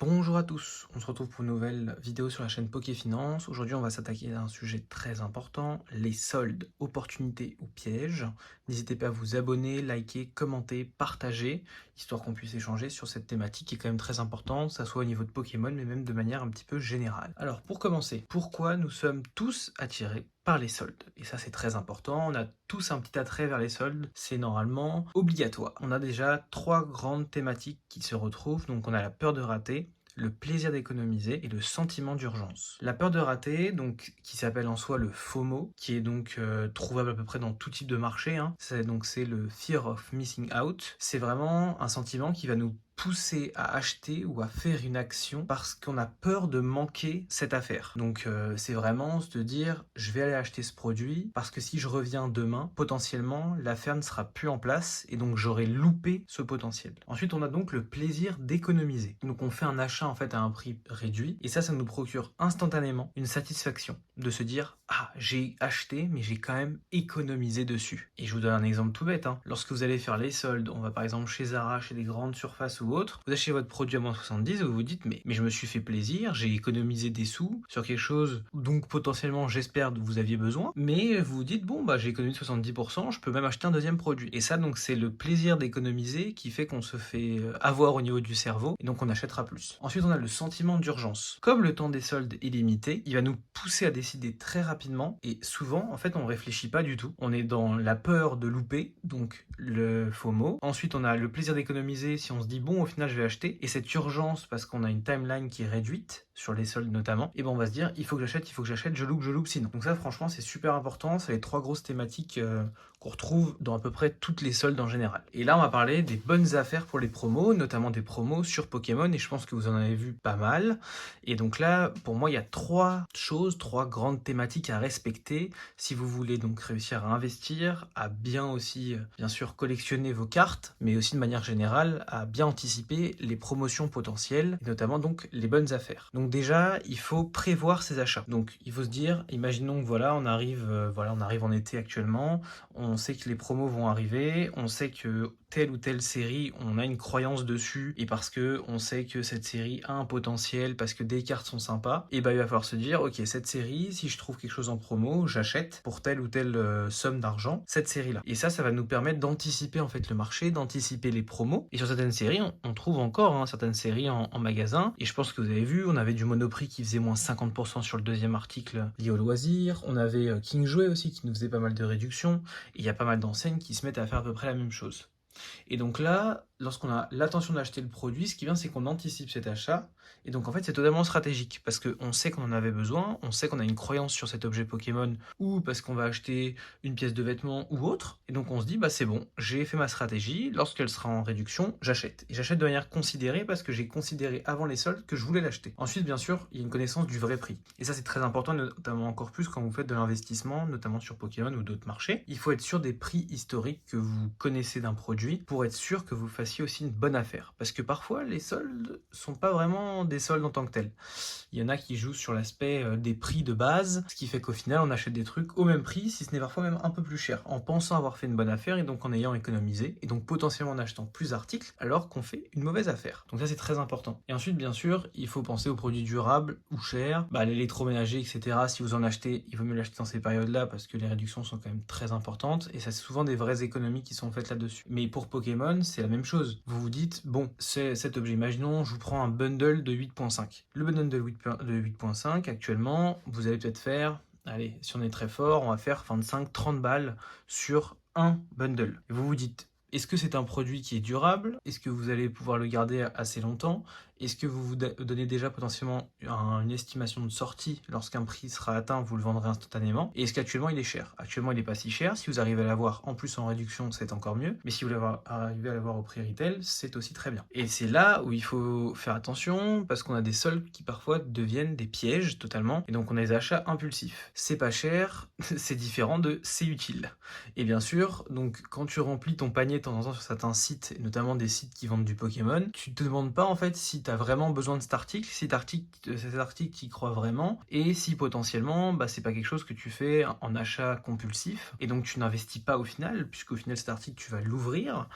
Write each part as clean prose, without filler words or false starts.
Bonjour à tous, on se retrouve pour une nouvelle vidéo sur la chaîne Pokéfinance. Aujourd'hui, on va s'attaquer à un sujet très important, les soldes, opportunités ou pièges. N'hésitez pas à vous abonner, liker, commenter, partager, histoire qu'on puisse échanger sur cette thématique qui est quand même très importante, que ça soit au niveau de Pokémon, mais même de manière un petit peu générale. Alors, pour commencer, pourquoi nous sommes tous attirés par les soldes? Et ça, c'est très important, on a tous un petit attrait vers les soldes, c'est normalement obligatoire. On a déjà trois grandes thématiques qui se retrouvent, donc on a la peur de rater, le plaisir d'économiser et le sentiment d'urgence. La peur de rater, donc qui s'appelle en soi le FOMO, qui est donc trouvable à peu près dans tout type de marché, hein. C'est le Fear of Missing Out. C'est vraiment un sentiment qui va nous pousser à acheter ou à faire une action parce qu'on a peur de manquer cette affaire. Donc c'est vraiment se dire je vais aller acheter ce produit parce que si je reviens demain, potentiellement l'affaire ne sera plus en place et donc j'aurai loupé ce potentiel. Ensuite on a donc le plaisir d'économiser. Donc on fait un achat en fait à un prix réduit et ça nous procure instantanément une satisfaction de se dire ah j'ai acheté mais j'ai quand même économisé dessus. Et je vous donne un exemple tout bête, hein. Lorsque vous allez faire les soldes, on va par exemple chez Zara, chez des grandes surfaces ou autres, vous achetez votre produit à moins 70 et vous vous dites mais je me suis fait plaisir, j'ai économisé des sous sur quelque chose donc potentiellement j'espère que vous aviez besoin, mais vous vous dites bon bah j'ai économisé 70%, je peux même acheter un deuxième produit. Et ça donc c'est le plaisir d'économiser qui fait qu'on se fait avoir au niveau du cerveau et donc on achètera plus. Ensuite on a le sentiment d'urgence. Comme le temps des soldes est limité, il va nous pousser à décider très rapidement et souvent en fait on réfléchit pas du tout. On est dans la peur de louper, donc le FOMO. Ensuite on a le plaisir d'économiser si on se dit bon au final je vais acheter, et cette urgence parce qu'on a une timeline qui est réduite sur les soldes notamment, et ben on va se dire il faut que j'achète, je loupe sinon. Donc ça franchement c'est super important, c'est les trois grosses thématiques qu'on retrouve dans à peu près toutes les soldes en général. Et là on va parler des bonnes affaires pour les promos, notamment des promos sur Pokémon, et je pense que vous en avez vu pas mal. Et donc là pour moi il y a trois grandes thématiques à respecter si vous voulez donc réussir à investir, à bien aussi bien sûr collectionner vos cartes, mais aussi de manière générale à bien anticiper les promotions potentielles, et notamment donc les bonnes affaires. Donc déjà, il faut prévoir ses achats. Donc il faut se dire, imaginons que voilà, on arrive en été actuellement, on sait que les promos vont arriver, on sait que telle ou telle série, on a une croyance dessus, et parce que on sait que cette série a un potentiel, parce que des cartes sont sympas, et bah il va falloir se dire, ok, cette série, si je trouve quelque chose en promo, j'achète pour telle ou telle somme d'argent cette série-là. Et ça va nous permettre d'anticiper en fait le marché, d'anticiper les promos. Et sur certaines séries, on trouve encore certaines séries en magasin. Et je pense que vous avez vu, on avait du Monoprix qui faisait moins 50% sur le deuxième article lié au loisir. On avait King Jouet aussi qui nous faisait pas mal de réductions. Et il y a pas mal d'enseignes qui se mettent à faire à peu près la même chose. Et donc là, lorsqu'on a l'intention d'acheter le produit, ce qui vient, c'est qu'on anticipe cet achat. Et donc en fait, c'est totalement stratégique parce qu'on sait qu'on en avait besoin, on sait qu'on a une croyance sur cet objet Pokémon ou parce qu'on va acheter une pièce de vêtement ou autre. Et donc on se dit, bah c'est bon, j'ai fait ma stratégie, lorsqu'elle sera en réduction, j'achète. Et j'achète de manière considérée parce que j'ai considéré avant les soldes que je voulais l'acheter. Ensuite, bien sûr, il y a une connaissance du vrai prix. Et ça, c'est très important, notamment encore plus quand vous faites de l'investissement, notamment sur Pokémon ou d'autres marchés. Il faut être sûr des prix historiques que vous connaissez d'un produit pour être sûr que vous fassiez aussi une bonne affaire. Parce que parfois, les soldes sont pas vraiment des soldes en tant que tels. Il y en a qui jouent sur l'aspect des prix de base, ce qui fait qu'au final, on achète des trucs au même prix, si ce n'est parfois même un peu plus cher, en pensant avoir fait une bonne affaire et donc en ayant économisé, et donc potentiellement en achetant plus d'articles, alors qu'on fait une mauvaise affaire. Donc ça, c'est très important. Et ensuite, bien sûr, il faut penser aux produits durables ou chers, l'électroménager, etc. Si vous en achetez, il vaut mieux l'acheter dans ces périodes-là parce que les réductions sont quand même très importantes, et ça, c'est souvent des vraies économies qui sont faites là-dessus. Mais pour Pokémon, c'est la même chose. Vous vous dites, bon, c'est cet objet, imaginons, je vous prends un bundle de 8.5. Le bundle de 8.5, actuellement, vous allez peut-être faire, allez, si on est très fort, on va faire 25-30 balles sur un bundle. Et vous vous dites, est-ce que c'est un produit qui est durable? Est-ce que vous allez pouvoir le garder assez longtemps? Est-ce que vous vous donnez déjà potentiellement une estimation de sortie lorsqu'un prix sera atteint, vous le vendrez instantanément? Et est-ce qu'actuellement il est cher? Actuellement il n'est pas si cher. Si vous arrivez à l'avoir en plus en réduction, c'est encore mieux. Mais si vous arrivez à l'avoir au prix retail, c'est aussi très bien. Et c'est là où il faut faire attention parce qu'on a des soldes qui parfois deviennent des pièges totalement. Et donc on a des achats impulsifs. C'est pas cher, c'est différent de c'est utile. Et bien sûr, donc quand tu remplis ton panier de temps en temps sur certains sites, et notamment des sites qui vendent du Pokémon, tu te demandes pas en fait si tu as vraiment besoin de cet article, si cet article tu y crois vraiment, et si potentiellement c'est pas quelque chose que tu fais en achat compulsif, et donc tu n'investis pas au final, puisqu'au final cet article tu vas l'ouvrir,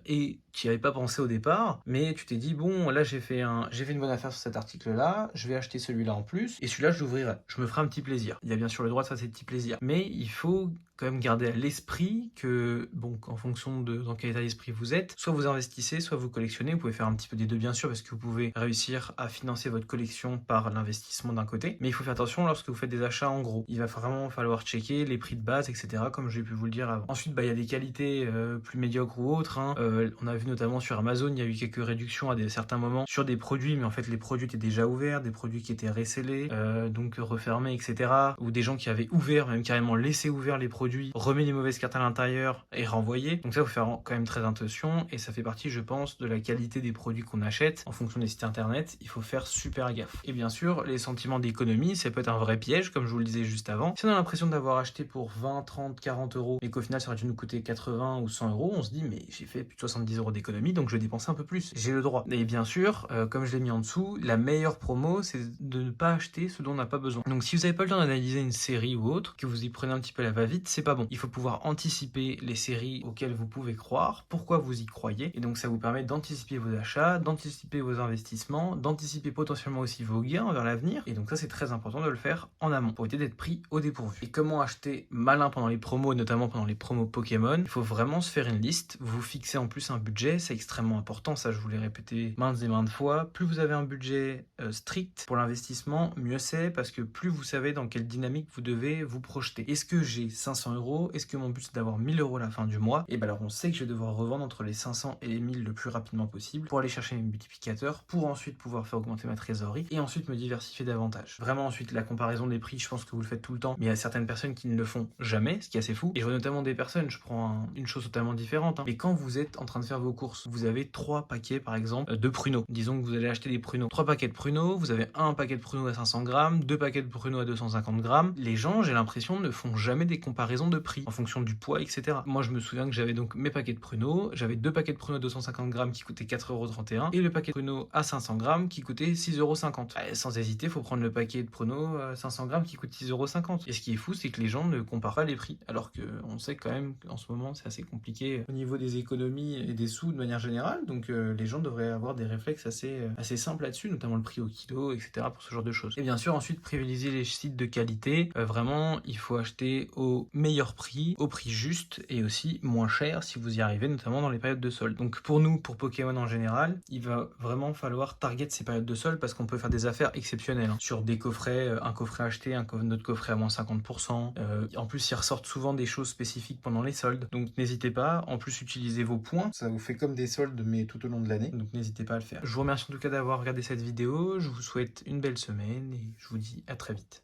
et tu n'y avais pas pensé au départ, mais tu t'es dit bon là j'ai fait une bonne affaire sur cet article là, je vais acheter celui-là en plus, et celui-là je l'ouvrirai, je me ferai un petit plaisir. Il y a bien sûr le droit de faire ces petits plaisirs, mais il faut quand même garder à l'esprit que, bon, en fonction de dans quel état d'esprit vous êtes, soit vous investissez, soit vous collectionnez. Vous pouvez faire un petit peu des deux, bien sûr, parce que vous pouvez réussir à financer votre collection par l'investissement d'un côté. Mais il faut faire attention lorsque vous faites des achats en gros. Il va vraiment falloir checker les prix de base, etc., comme j'ai pu vous le dire avant. Ensuite, il y a des qualités plus médiocres ou autres. On a vu notamment sur Amazon, il y a eu quelques réductions à certains moments sur des produits, mais en fait, les produits étaient déjà ouverts, des produits qui étaient recellés, donc refermés, etc., ou des gens qui avaient ouvert, même carrément laissé ouvert les produits, remet les mauvaises cartes à l'intérieur et renvoyer. Donc ça, il faut faire quand même très attention, et ça fait partie, je pense, de la qualité des produits qu'on achète en fonction des sites internet. Il faut faire super gaffe. Et bien sûr, les sentiments d'économie, ça peut être un vrai piège, comme je vous le disais juste avant. Si on a l'impression d'avoir acheté pour 20, 30, 40 euros, mais qu'au final ça aurait dû nous coûter 80 ou 100 euros, on se dit mais j'ai fait plus de 70 euros d'économie, donc je vais dépenser un peu plus. J'ai le droit. Et bien sûr, comme je l'ai mis en dessous, la meilleure promo, c'est de ne pas acheter ce dont on n'a pas besoin. Donc si vous n'avez pas le temps d'analyser une série ou autre, que vous y prenez un petit peu la va-vite, c'est pas bon. Il faut pouvoir anticiper les séries auxquelles vous pouvez croire, pourquoi vous y croyez, et donc ça vous permet d'anticiper vos achats, d'anticiper vos investissements, d'anticiper potentiellement aussi vos gains vers l'avenir, et donc ça c'est très important de le faire en amont pour éviter d'être pris au dépourvu. Et comment acheter malin pendant les promos, notamment pendant les promos Pokémon? Il faut vraiment se faire une liste, vous fixez en plus un budget, c'est extrêmement important, ça je vous l'ai répété maintes et maintes fois. Plus vous avez un budget strict pour l'investissement, mieux c'est, parce que plus vous savez dans quelle dynamique vous devez vous projeter. Est-ce que j'ai 500 euros? Est-ce que mon but c'est d'avoir 1000 euros à la fin du mois? Et alors on sait que je vais devoir revendre entre les 500 et les 1000 le plus rapidement possible pour aller chercher mes multiplicateurs, pour ensuite pouvoir faire augmenter ma trésorerie et ensuite me diversifier davantage. Vraiment ensuite la comparaison des prix, je pense que vous le faites tout le temps, mais il y a certaines personnes qui ne le font jamais, ce qui est assez fou. Et je vois notamment des personnes, je prends une chose totalement différente, mais quand vous êtes en train de faire vos courses, vous avez 3 paquets par exemple de pruneaux. Disons que vous allez acheter des pruneaux. 3 paquets de pruneaux, vous avez un paquet de pruneaux à 500 grammes, 2 paquets de pruneaux à 250 grammes. Les gens, j'ai l'impression, ne font jamais des comparaisons de prix en fonction du poids, etc. Moi, je me souviens que j'avais donc mes paquets de pruneaux, j'avais 2 paquets de pruneaux à 250 grammes qui coûtaient 4,31 € et le paquet de pruneaux à 500 grammes qui coûtait 6,50 €. Sans hésiter, il faut prendre le paquet de pruneaux à 500 grammes qui coûte 6,50 €. Et ce qui est fou, c'est que les gens ne comparent pas les prix, alors qu'on sait quand même qu'en ce moment, c'est assez compliqué au niveau des économies et des sous de manière générale, donc les gens devraient avoir des réflexes assez simples là-dessus, notamment le prix au kilo, etc., pour ce genre de choses. Et bien sûr, ensuite, privilégier les sites de qualité. Vraiment, il faut acheter au meilleur prix, au prix juste, et aussi moins cher si vous y arrivez, notamment dans les périodes de solde. Donc pour nous, pour Pokémon en général, il va vraiment falloir target ces périodes de solde parce qu'on peut faire des affaires exceptionnelles, sur des coffrets, un coffret acheté, un autre coffret à moins 50%. En plus, ils ressortent souvent des choses spécifiques pendant les soldes, donc n'hésitez pas. En plus, utilisez vos points, ça vous fait comme des soldes mais tout au long de l'année, donc n'hésitez pas à le faire. Je vous remercie en tout cas d'avoir regardé cette vidéo, je vous souhaite une belle semaine et je vous dis à très vite.